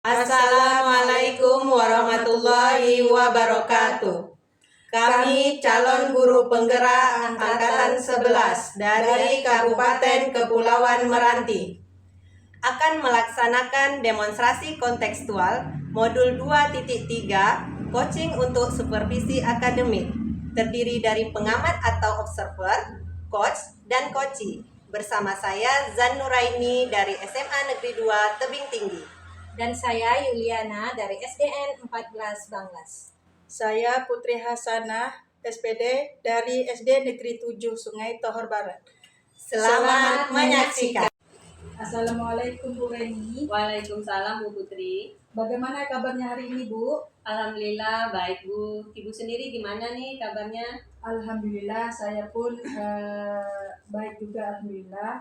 Assalamualaikum warahmatullahi wabarakatuh. Kami calon guru penggerak angkatan 11 dari Kabupaten Kepulauan Meranti akan melaksanakan demonstrasi kontekstual modul 2.3 coaching untuk supervisi akademik, terdiri dari pengamat atau observer, coach, dan coachee. Bersama saya Zan Nuraini dari SMA Negeri 2 Tebing Tinggi. Dan saya Yuliana dari SDN 14 Banglas. Saya Putri Hasanah, SPD dari SD Negeri 7 Sungai Tohor Barat. Selamat menyaksikan. Assalamualaikum Bu Reni. Waalaikumsalam Bu Putri. Bagaimana kabarnya hari ini Bu? Alhamdulillah baik Bu. Ibu sendiri gimana nih kabarnya? Alhamdulillah saya pun baik juga alhamdulillah.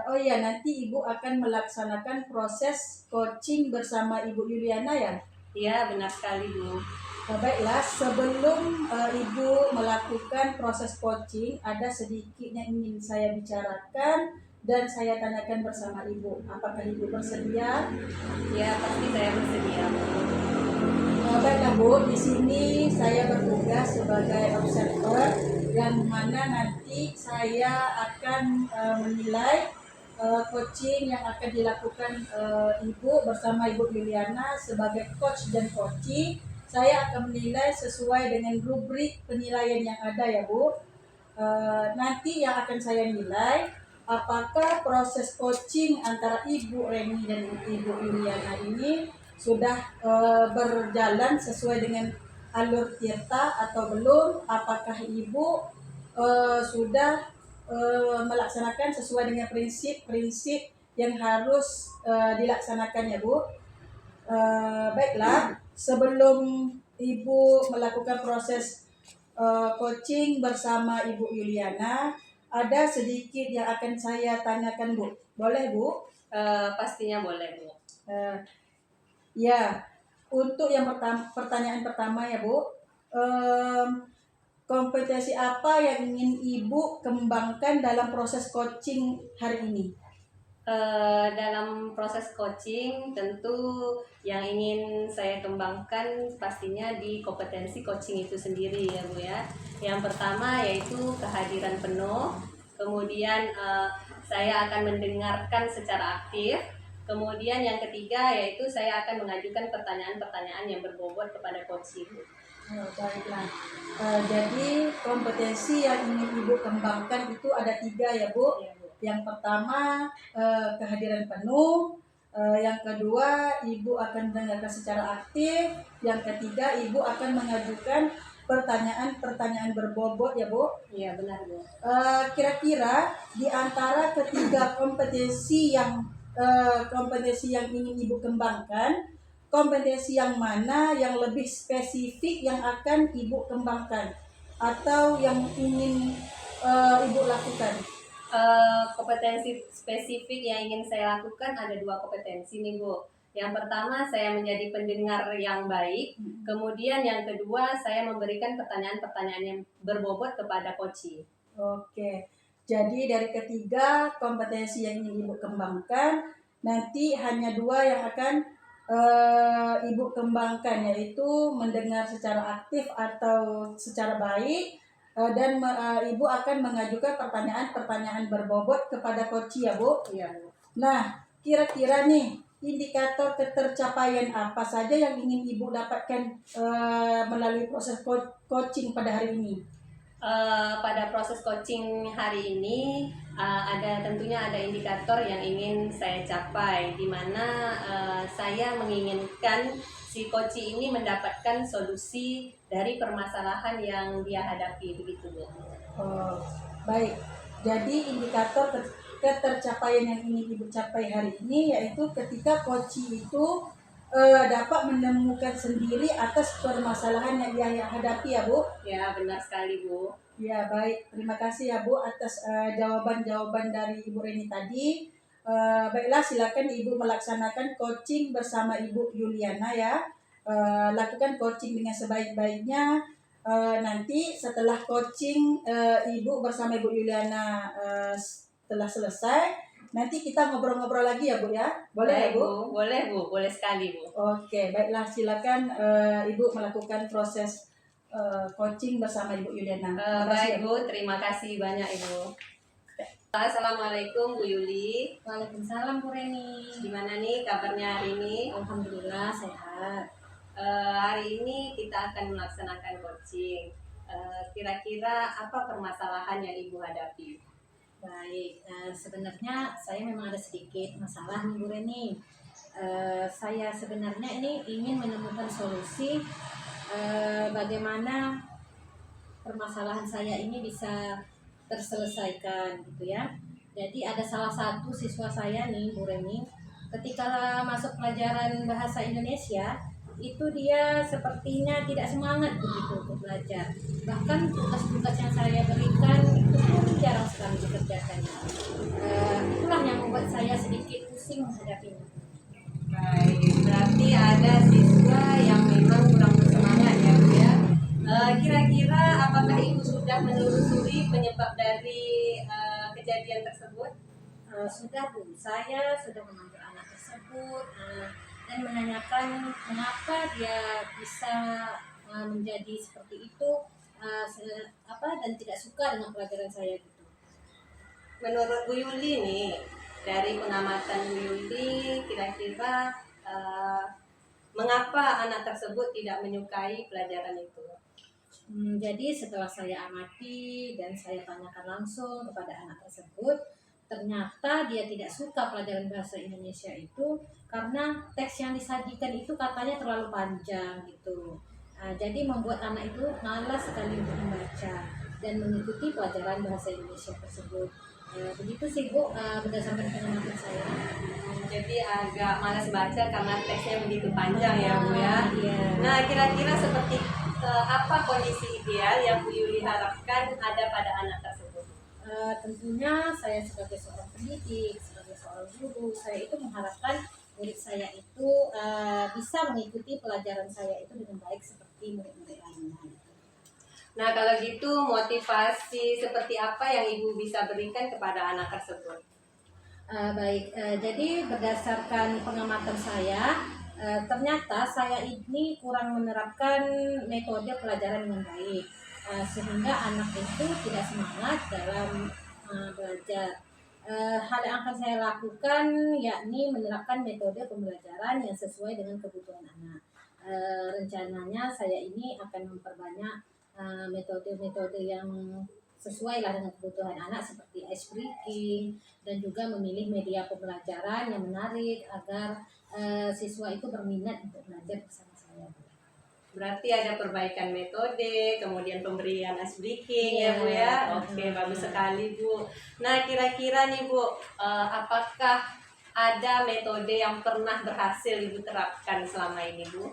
Oh iya, nanti Ibu akan melaksanakan proses coaching bersama Ibu Yuliana ya? Iya benar sekali Bu. Baiklah, sebelum Ibu melakukan proses coaching, ada sedikit yang ingin saya bicarakan dan saya tanyakan bersama Ibu. Apakah Ibu bersedia? Ya pasti saya bersedia. Baiklah Bu, di sini saya bertugas sebagai observer yang mana nanti saya akan menilai coaching yang akan dilakukan Ibu bersama Ibu Yuliana sebagai coach dan coachee. Saya akan menilai sesuai dengan rubrik penilaian yang ada ya Bu. Nanti yang akan saya nilai apakah proses coaching antara Ibu Reni dan Ibu Yuliana ini sudah berjalan sesuai dengan alur tirta atau belum, apakah Ibu sudah melaksanakan sesuai dengan prinsip-prinsip yang harus dilaksanakan ya Bu. Baiklah, sebelum Ibu melakukan proses coaching bersama Ibu Yuliana, ada sedikit yang akan saya tanyakan Bu. Boleh Bu? Pastinya boleh Bu. Ya, untuk yang pertanyaan pertama ya Bu, kompetensi apa yang ingin Ibu kembangkan dalam proses coaching hari ini? Dalam proses coaching tentu yang ingin saya kembangkan pastinya di kompetensi coaching itu sendiri ya Bu ya. Yang pertama yaitu kehadiran penuh, kemudian saya akan mendengarkan secara aktif. Kemudian yang ketiga yaitu saya akan mengajukan pertanyaan-pertanyaan yang berbobot kepada coach Ibu. Baiklah, jadi kompetensi yang ingin Ibu kembangkan itu ada 3 ya Bu. Ya, Bu. Yang pertama kehadiran penuh, yang kedua Ibu akan mendengarkan secara aktif, yang ketiga Ibu akan mengajukan pertanyaan-pertanyaan berbobot ya Bu. Iya benar Bu. Kira-kira di antara ketiga kompetensi yang ingin Ibu kembangkan, kompetensi yang mana yang lebih spesifik yang akan Ibu kembangkan atau yang ingin Ibu lakukan? Kompetensi spesifik yang ingin saya lakukan ada 2 kompetensi nih Bu. Yang pertama saya menjadi pendengar yang baik, kemudian yang kedua saya memberikan pertanyaan-pertanyaan yang berbobot kepada coach. Oke, jadi dari ketiga kompetensi yang ingin Ibu kembangkan, nanti hanya 2 yang akan Ibu kembangkan, yaitu mendengar secara aktif atau secara baik, dan Ibu akan mengajukan pertanyaan-pertanyaan berbobot kepada coach ya Bu. Iya Bu. Nah, kira-kira nih indikator ketercapaian apa saja yang ingin Ibu dapatkan melalui proses coaching pada hari ini? Pada proses coaching hari ini tentunya ada indikator yang ingin saya capai, di mana saya menginginkan si coach ini mendapatkan solusi dari permasalahan yang dia hadapi begitu Bu. Baik, jadi indikator ketercapaian yang ingin Ibu capai hari ini yaitu ketika coach itu dapat menemukan sendiri atas permasalahan yang dia hadapi ya Bu. Ya benar sekali Bu. Ya baik, terima kasih ya Bu atas jawaban-jawaban dari Ibu Reni tadi. Baiklah, silakan Ibu melaksanakan coaching bersama Ibu Yuliana ya. Lakukan coaching dengan sebaik-baiknya. Nanti setelah coaching Ibu bersama Ibu Yuliana telah selesai, nanti kita ngobrol-ngobrol lagi ya Bu ya. Boleh ya Baik, Bu? Boleh Bu, boleh sekali Bu. Oke, baiklah silakan Ibu melakukan proses coaching bersama Ibu Yuliana. Terima kasih ya, Baik Bu, terima kasih banyak Ibu. Assalamualaikum Bu Yuli. Waalaikumsalam Bu Reni. Gimana nih kabarnya hari ini? Alhamdulillah sehat. Hari ini kita akan melaksanakan coaching. Kira-kira apa permasalahan yang Ibu hadapi? Baik, sebenarnya saya memang ada sedikit masalah nih Bu Reni. Saya sebenarnya ini ingin menemukan solusi bagaimana permasalahan saya ini bisa terselesaikan gitu ya. Jadi ada salah satu siswa saya nih Bu Reni, ketika masuk pelajaran bahasa Indonesia itu dia sepertinya tidak semangat begitu untuk belajar. Bahkan tugas-tugas yang saya berikan itu pun jarang sekali dikerjakan. Itulah yang membuat saya sedikit pusing menghadapinya. Baik, berarti ada siswa yang memang kurang bersemangat ya Bu ya. Kira-kira apakah Ibu sudah menelusuri penyebab dari kejadian tersebut? Sudah Bu, saya sudah memanggil anak tersebut dan menanyakan mengapa dia bisa menjadi seperti itu dan tidak suka dengan pelajaran saya gitu. Menurut Bu Yuli nih, dari pengamatan Bu Yuli, kira-kira mengapa anak tersebut tidak menyukai pelajaran itu? Jadi setelah saya amati dan saya tanyakan langsung kepada anak tersebut, ternyata dia tidak suka pelajaran bahasa Indonesia itu karena teks yang disajikan itu katanya terlalu panjang gitu. Jadi membuat anak itu malas sekali untuk membaca dan mengikuti pelajaran bahasa Indonesia tersebut. Begitu sih Bu, berdasarkan pengamatan saya. Jadi agak malas baca karena teksnya begitu panjang ya Bu ya. Iya. Nah, kira-kira seperti apa kondisi ideal yang Bu Yuli harapkan ada pada anak tersebut? Tentunya saya sebagai seorang pendidik, sebagai seorang guru, saya itu mengharapkan murid saya itu bisa mengikuti pelajaran saya itu dengan baik seperti murid-murid lainnya. Nah, kalau gitu motivasi seperti apa yang Ibu bisa berikan kepada anak tersebut? Jadi berdasarkan pengamatan saya, ternyata saya ini kurang menerapkan metode pelajaran dengan baik, sehingga anak itu tidak semangat dalam belajar. Hal yang akan saya lakukan yakni menerapkan metode pembelajaran yang sesuai dengan kebutuhan anak. Rencananya saya ini akan memperbanyak metode-metode yang sesuai lah dengan kebutuhan anak seperti ice breaking dan juga memilih media pembelajaran yang menarik agar siswa itu berminat untuk belajar bersama saya. Berarti ada perbaikan metode, kemudian pemberian ice breaking ya Bu ya. Oke, bagus sekali Bu. Nah, kira-kira nih Bu, apakah ada metode yang pernah berhasil Ibu terapkan selama ini Bu?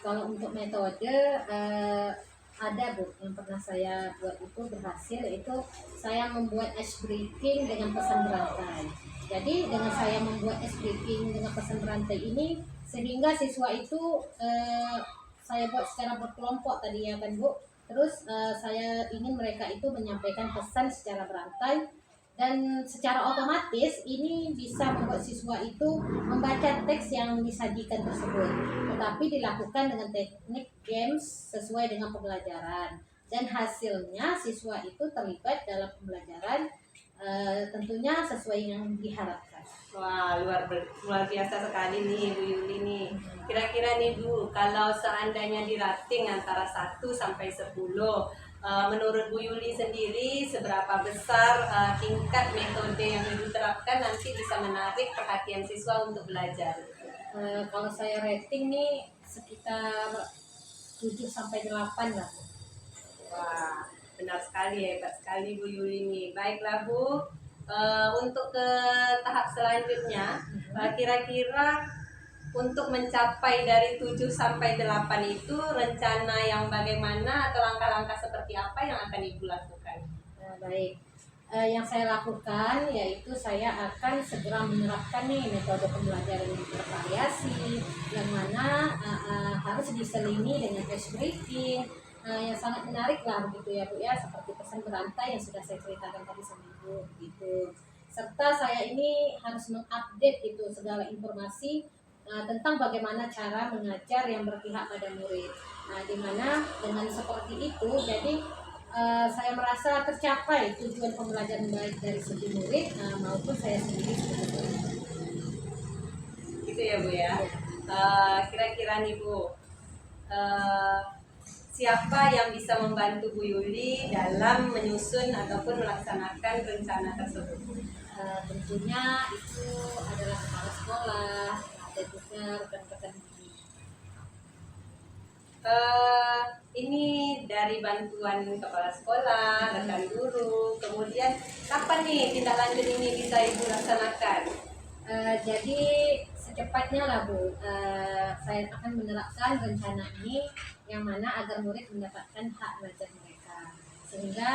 Kalau untuk metode ada Bu, yang pernah saya buat itu berhasil, yaitu saya membuat ice breaking dengan pesan berantai. Jadi dengan saya membuat ice breaking dengan pesan berantai ini, sehingga siswa itu saya buat secara berkelompok tadi ya kan Bu. Terus saya ingin mereka itu menyampaikan pesan secara berantai dan secara otomatis ini bisa membuat siswa itu membaca teks yang disajikan tersebut, tetapi dilakukan dengan teknik games sesuai dengan pembelajaran dan hasilnya siswa itu terlibat dalam pembelajaran tentunya sesuai yang diharapkan. Wah, luar biasa sekali nih Bu Yuli nih. Kira-kira nih Bu, kalau seandainya di rating antara 1 sampai 10, menurut Bu Yuli sendiri seberapa besar tingkat metode yang Ibu terapkan nanti bisa menarik perhatian siswa untuk belajar? Kalau saya rating nih sekitar 7 sampai 8 lah. Wah, benar sekali, hebat sekali Bu Yuli nih. Baiklah Bu, untuk ke tahap selanjutnya, kira-kira untuk mencapai dari 7 sampai 8 itu rencana yang bagaimana atau langkah-langkah seperti apa yang akan Ibu lakukan? Yang saya lakukan yaitu saya akan segera menerapkan nih metode pembelajaran yang bervariasi, yang mana harus diselingi dengan ice breaking yang sangat menarik lah begitu ya Bu ya, seperti pesan berantai yang sudah saya ceritakan tadi sama Ibu gitu. serta saya ini harus mengupdate itu segala informasi tentang bagaimana cara mengajar yang berpihak pada murid. Nah, di mana dengan seperti itu, jadi saya merasa tercapai tujuan pembelajaran baik dari segi murid maupun saya sendiri sebagai guru. Gitu ya Bu ya. Kira-kira nih Bu, siapa yang bisa membantu Bu Yuli dalam menyusun ataupun melaksanakan rencana tersebut? Tentunya itu adalah kepala sekolah dan juga rekan-rekan guru. Ini dari bantuan kepala sekolah, rekan guru, kemudian kapan nih tindak lanjut ini bisa Ibu laksanakan? Jadi secepatnya lah Bu, saya akan menerapkan rencana ini yang mana agar murid mendapatkan hak belajar mereka, sehingga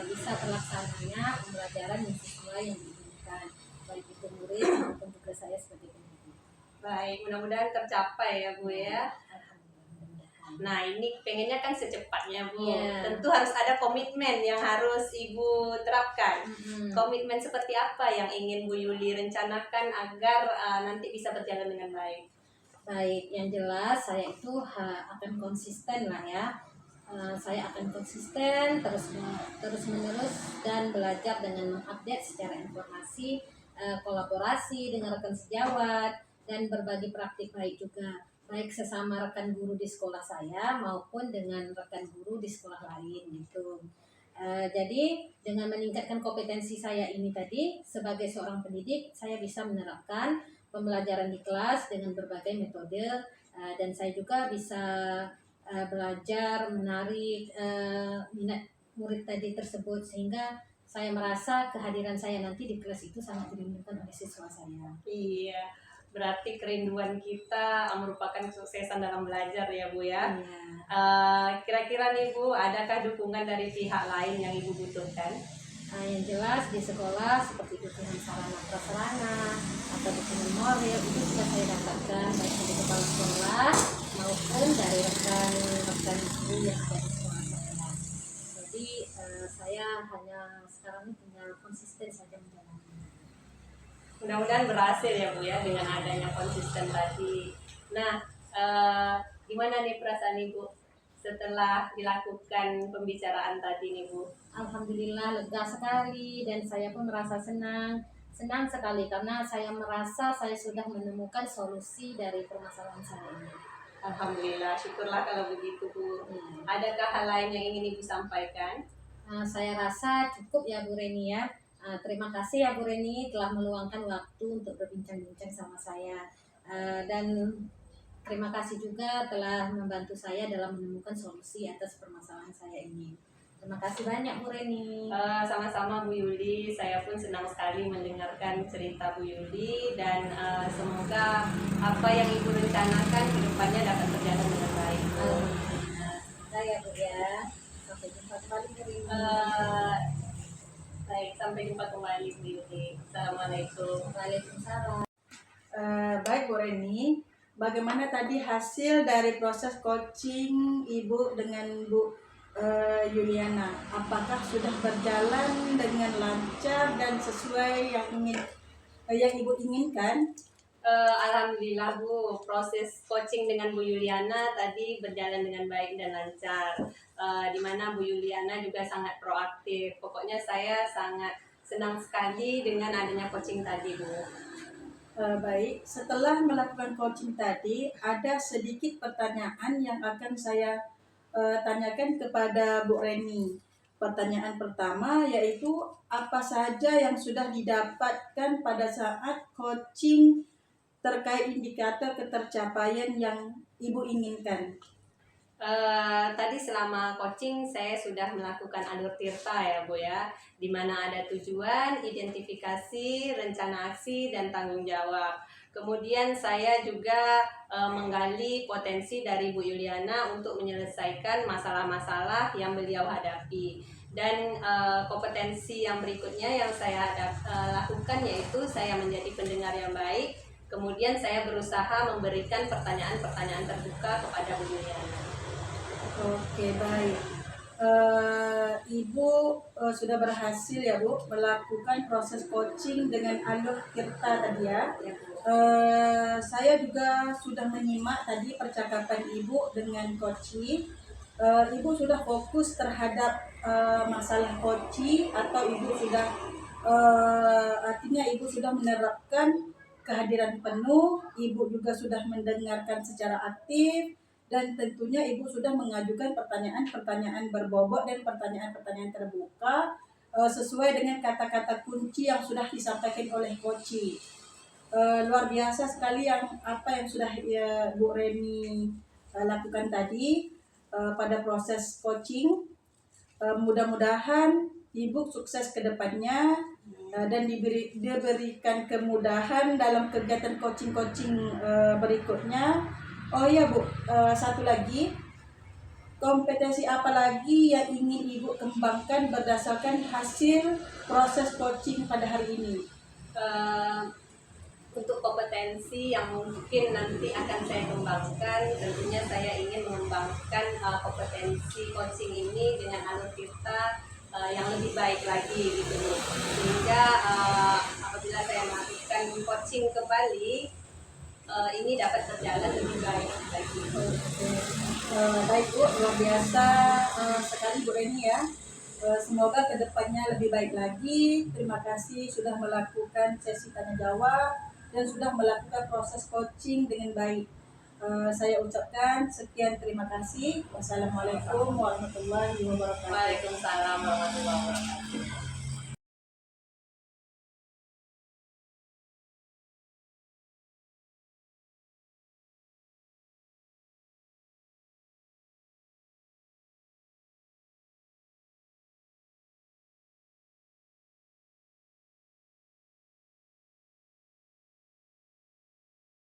bisa terlaksananya pembelajaran yang sesuai yang diinginkan, baik itu murid maupun juga saya sebagai pendidik. Baik, mudah-mudahan tercapai ya Bu ya. Alhamdulillah, mudah-mudahan. Nah, ini pengennya kan secepatnya Bu. Iya. Tentu harus ada komitmen yang harus Ibu terapkan. Komitmen seperti apa yang ingin Bu Yuli rencanakan agar nanti bisa berjalan dengan baik? Baik, yang jelas saya itu akan konsisten lah ya. Saya akan konsisten terus menerus dan belajar dengan mengupdate secara informasi, kolaborasi dengan rekan sejawat dan berbagi praktik baik juga, baik sesama rekan guru di sekolah saya maupun dengan rekan guru di sekolah lain gitu. Jadi dengan meningkatkan kompetensi saya ini tadi sebagai seorang pendidik, saya bisa menerapkan pembelajaran di kelas dengan berbagai metode, dan saya juga bisa belajar menarik minat murid tadi tersebut, sehingga saya merasa kehadiran saya nanti di kelas itu sangat dirindukan oleh siswa saya. Iya, berarti kerinduan kita merupakan kesuksesan dalam belajar ya Bu ya. Iya. Kira-kira nih Bu, adakah dukungan dari pihak lain yang Ibu butuhkan? Yang jelas di sekolah seperti dukungan sarana prasarana atau dukungan moral itu sudah saya dapatkan baik dari kepala sekolah maupun dari rekan-rekan guru yang ada di sekolah saya. Jadi saya hanya sekarang ini tinggal konsisten saja menjalani. Mudah-mudahan berhasil ya Bu ya dengan adanya konsisten tadi. Nah, gimana nih perasaan Ibu setelah dilakukan pembicaraan tadi nih Bu? Alhamdulillah lega sekali dan saya pun merasa senang sekali karena saya merasa saya sudah menemukan solusi dari permasalahan saya ini. Alhamdulillah, syukurlah kalau begitu Bu. Adakah hal lain yang ingin Ibu sampaikan? Saya rasa cukup ya Bu Reni ya. Terima kasih ya Bu Reni telah meluangkan waktu untuk berbincang-bincang sama saya. Dan terima kasih juga telah membantu saya dalam menemukan solusi atas permasalahan saya ini. Terima kasih banyak Bu Reni. Sama-sama Bu Yuli, saya pun senang sekali mendengarkan cerita Bu Yuli dan semoga apa yang Ibu rencanakan ke depannya dapat berjalan dengan baik. Alhamdulillah ya Bu ya. Sampai jumpa kembali Bu Reni. Baik, sampai jumpa kembali Bu Yuli. Assalamualaikum. Waalaikumsalam. Baik Bu Reni, bagaimana tadi hasil dari proses coaching Ibu dengan Bu Yuliana? Apakah sudah berjalan dengan lancar dan sesuai yang Ibu inginkan? Alhamdulillah Bu, proses coaching dengan Bu Yuliana tadi berjalan dengan baik dan lancar. Di mana Bu Yuliana juga sangat proaktif. Pokoknya saya sangat senang sekali dengan adanya coaching tadi Bu. Baik, setelah melakukan coaching tadi, ada sedikit pertanyaan yang akan saya tanyakan kepada Bu Reni. Pertanyaan pertama yaitu apa saja yang sudah didapatkan pada saat coaching terkait indikator ketercapaian yang Ibu inginkan? Tadi selama coaching saya sudah melakukan alur tirta ya Bu ya, di mana ada tujuan, identifikasi, rencana aksi, dan tanggung jawab. Kemudian saya juga menggali potensi dari Bu Yuliana untuk menyelesaikan masalah-masalah yang beliau hadapi. Dan kompetensi yang berikutnya yang saya lakukan yaitu saya menjadi pendengar yang baik. Kemudian saya berusaha memberikan pertanyaan-pertanyaan terbuka kepada Bu Yuliana. Oke, baik. Ibu sudah berhasil ya Bu melakukan proses coaching dengan Alur Tirta tadi ya. Saya juga sudah menyimak tadi percakapan Ibu dengan coaching. Ibu sudah fokus terhadap masalah coaching atau Ibu sudah artinya Ibu sudah menerapkan kehadiran penuh, Ibu juga sudah mendengarkan secara aktif, dan tentunya Ibu sudah mengajukan pertanyaan-pertanyaan berbobot dan pertanyaan-pertanyaan terbuka sesuai dengan kata-kata kunci yang sudah disampaikan oleh Koci. Luar biasa sekali apa yang sudah Bu Reni lakukan tadi pada proses coaching. Mudah-mudahan Ibu sukses ke depannya dan diberikan kemudahan dalam kegiatan coaching-coaching berikutnya. Oh iya Bu, satu lagi, kompetensi apa lagi yang ingin Ibu kembangkan berdasarkan hasil proses coaching pada hari ini? Untuk kompetensi yang mungkin nanti akan saya kembangkan, tentunya saya ingin mengembangkan kompetensi coaching ini dengan Alur Tirta yang lebih baik lagi gitu loh. Sehingga apabila saya melakukan coaching kembali, ini dapat berjalan lebih baik lagi. Baik Bu, luar biasa sekali Bu Reni ya. Semoga kedepannya lebih baik lagi. Terima kasih sudah melakukan sesi tanya jawab dan sudah melakukan proses coaching dengan baik. Saya ucapkan sekian terima kasih. Wassalamualaikum warahmatullahi wabarakatuh. Waalaikumsalam warahmatullahi wabarakatuh.